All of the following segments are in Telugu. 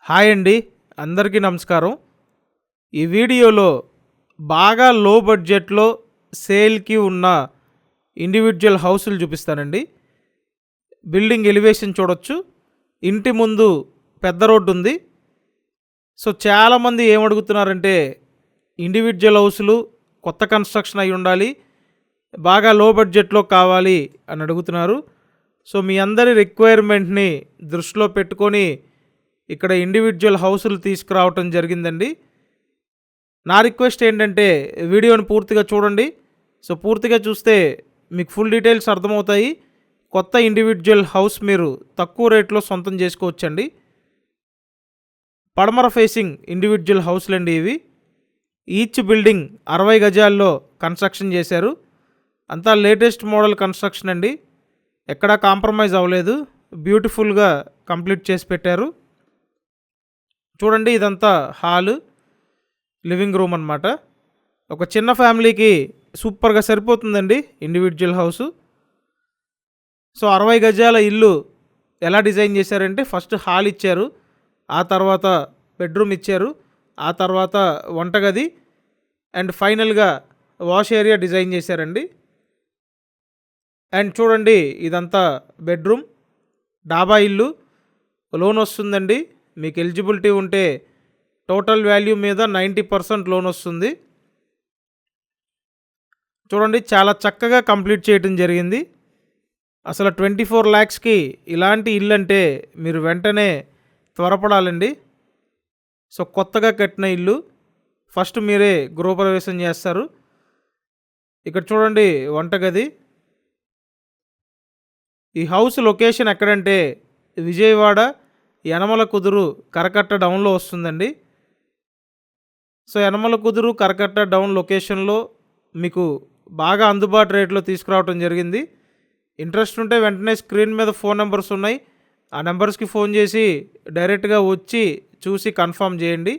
హాయ్ అండి, అందరికీ నమస్కారం. ఈ వీడియోలో బాగా లో బడ్జెట్లో సేల్కి ఉన్న ఇండివిజువల్ హౌసులు చూపిస్తానండి. బిల్డింగ్ ఎలివేషన్ చూడొచ్చు. ఇంటి ముందు పెద్ద రోడ్డు ఉంది. సో చాలామంది ఏమడుగుతున్నారంటే ఇండివిజువల్ హౌసులు కొత్త కన్స్ట్రక్షన్ అయి ఉండాలి, బాగా లో బడ్జెట్లో కావాలి అని అడుగుతున్నారు. సో మీ అందరి రిక్వైర్మెంట్ని దృష్టిలో పెట్టుకొని ఇక్కడ ఇండివిజువల్ హౌసులు తీసుకురావటం జరిగిందండి. నా రిక్వెస్ట్ ఏంటంటే వీడియోని పూర్తిగా చూడండి. సో పూర్తిగా చూస్తే మీకు ఫుల్ డీటెయిల్స్ అర్థమవుతాయి. కొత్త ఇండివిజువల్ హౌస్ మీరు తక్కువ రేట్లో సొంతం చేసుకోవచ్చండి. పడమర ఫేసింగ్ ఇండివిజువల్ హౌస్లండి ఇవి. ఈచ్ బిల్డింగ్ 60 గజాల్లో కన్స్ట్రక్షన్ చేశారు. అంతా లేటెస్ట్ మోడల్ కన్స్ట్రక్షన్ అండి. ఎక్కడా కాంప్రమైజ్ అవ్వలేదు. బ్యూటిఫుల్గా కంప్లీట్ చేసి పెట్టారు. చూడండి, ఇదంతా హాలు, లివింగ్ రూమ్ అన్నమాట. ఒక చిన్న ఫ్యామిలీకి సూపర్గా సరిపోతుందండి ఇండివిజువల్ హౌసు. సో 60 గజాల ఇల్లు ఎలా డిజైన్ చేశారంటే ఫస్ట్ హాల్ ఇచ్చారు, ఆ తర్వాత బెడ్రూమ్ ఇచ్చారు, ఆ తర్వాత వంటగది అండ్ ఫైనల్గా వాష్ ఏరియా డిజైన్ చేశారండి. అండ్ చూడండి, ఇదంతా బెడ్రూమ్. డాబా ఇల్లు, లోన్ వస్తుందండి. మీకు ఎలిజిబిలిటీ ఉంటే టోటల్ వాల్యూ మీద 90% లోన్ వస్తుంది. చూడండి, చాలా చక్కగా కంప్లీట్ చేయడం జరిగింది. అసలు 24 lakhsకి ఇలాంటి ఇల్లు అంటే మీరు వెంటనే త్వరపడాలండి. సో కొత్తగా కట్టిన ఇల్లు, ఫస్ట్ మీరే గృహప్రవేశం చేస్తారు. ఇక్కడ చూడండి వంటగది. ఈ హౌస్ లొకేషన్ ఎక్కడంటే విజయవాడ యనమల కుదురు కరకట్ట డౌన్లో వస్తుందండి. సో యనమల కుదురు కరకట్ట డౌన్ లొకేషన్లో మీకు బాగా అందుబాటు రేట్లో తీసుకురావడం జరిగింది. ఇంట్రెస్ట్ ఉంటే వెంటనే స్క్రీన్ మీద ఫోన్ నెంబర్స్ ఉన్నాయి, ఆ నెంబర్స్కి ఫోన్ చేసి డైరెక్ట్గా వచ్చి చూసి కన్ఫర్మ్ చేయండి.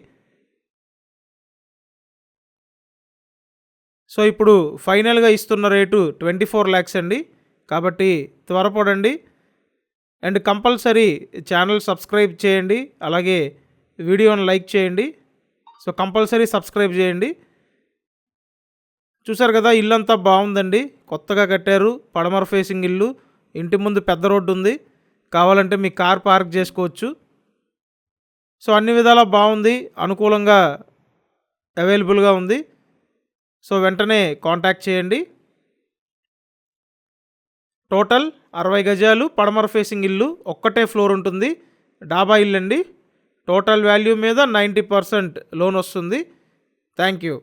సో ఇప్పుడు ఫైనల్గా ఇస్తున్న రేటు 24 lakhs అండి. కాబట్టి త్వరపడండి. అండ్ కంపల్సరీ ఛానల్ సబ్స్క్రైబ్ చేయండి, అలాగే వీడియోని లైక్ చేయండి. సో కంపల్సరీ సబ్స్క్రైబ్ చేయండి. చూసారు కదా, ఇల్లు అంతా బాగుందండి, కొత్తగా కట్టారు. పడమర ఫేసింగ్ ఇల్లు, ఇంటి ముందు పెద్ద రోడ్డు ఉంది, కావాలంటే మీ కార్ పార్క్ చేసుకోవచ్చు. సో అన్ని విధాలా బాగుంది, అనుకూలంగా అవైలబుల్గా ఉంది. సో వెంటనే కాంటాక్ట్ చేయండి. టోటల్ 60 గజాలు పడమర ఫేసింగ్ ఇల్లు, ఒక్కటే ఫ్లోర్ ఉంటుంది. డాబా ఇల్లు అండి. టోటల్ వాల్యూ మీద 90% లోన్ వస్తుంది. Thank you.